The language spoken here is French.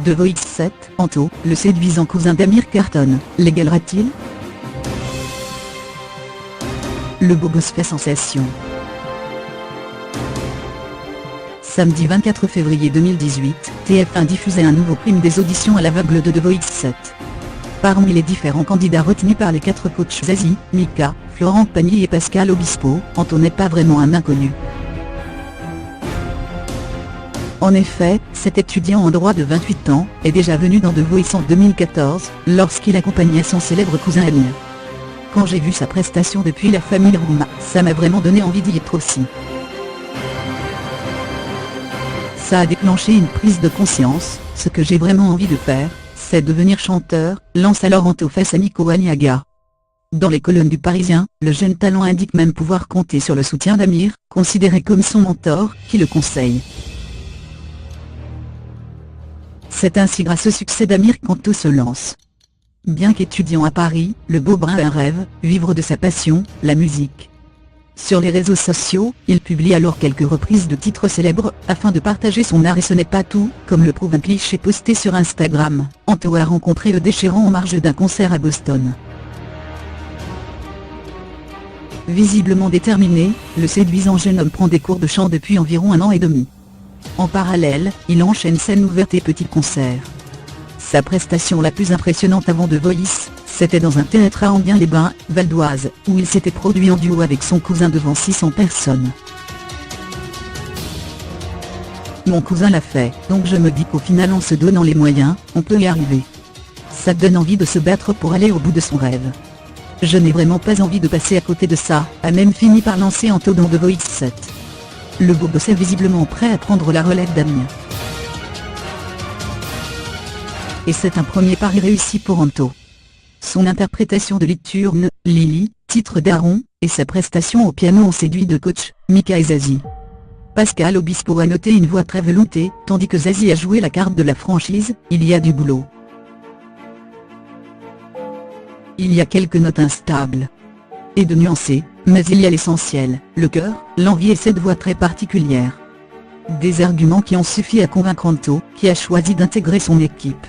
The Voice 7, Anto, le séduisant cousin d'Amir cartonne, l'égalera-t-il? Le beau gosse fait sensation. Samedi 24 février 2018, TF1 diffusait un nouveau prime des auditions à l'aveugle de The Voice 7. Parmi les différents candidats retenus par les 4 coachs Zazie, Mika, Florent Pagny et Pascal Obispo, Anto n'est pas vraiment un inconnu. En effet, cet étudiant en droit de 28 ans, est déjà venu dans The Voice en 2014, lorsqu'il accompagnait son célèbre cousin Amir. Quand j'ai vu sa prestation depuis La Famille Rouma, ça m'a vraiment donné envie d'y être aussi. Ça a déclenché une prise de conscience, ce que j'ai vraiment envie de faire, c'est devenir chanteur, lance alors Anto face à Nico Aniaga. Dans les colonnes du Parisien, le jeune talent indique même pouvoir compter sur le soutien d'Amir, considéré comme son mentor, qui le conseille. C'est ainsi grâce au succès d'Amir qu'Anto se lance. Bien qu'étudiant à Paris, le beau brun a un rêve, vivre de sa passion, la musique. Sur les réseaux sociaux, il publie alors quelques reprises de titres célèbres, afin de partager son art et ce n'est pas tout, comme le prouve un cliché posté sur Instagram. Anto a rencontré le déchirant en marge d'un concert à Boston. Visiblement déterminé, le séduisant jeune homme prend des cours de chant depuis environ 1 an et demi. En parallèle, il enchaîne scène ouverte et petits concerts. Sa prestation la plus impressionnante avant The Voice, c'était dans un théâtre à Enghien-les-Bains, Val d'Oise, où il s'était produit en duo avec son cousin devant 600 personnes. Mon cousin l'a fait, donc je me dis qu'au final en se donnant les moyens, on peut y arriver. Ça donne envie de se battre pour aller au bout de son rêve. Je n'ai vraiment pas envie de passer à côté de ça, a même fini par lancer Anto dans The Voice 7. Le beau gosse est visiblement prêt à prendre la relève d'Amir. Et c'est un premier pari réussi pour Anto. Son interprétation de Liturne, Lily, titre d'Aaron, et sa prestation au piano ont séduit deux coachs, Mika et Zazie. Pascal Obispo a noté une voix très veloutée, tandis que Zazie a joué la carte de la franchise, il y a du boulot. Il y a quelques notes instables et de nuancées, mais il y a l'essentiel, le cœur, l'envie et cette voix très particulière. Des arguments qui ont suffi à convaincre Anto, qui a choisi d'intégrer son équipe.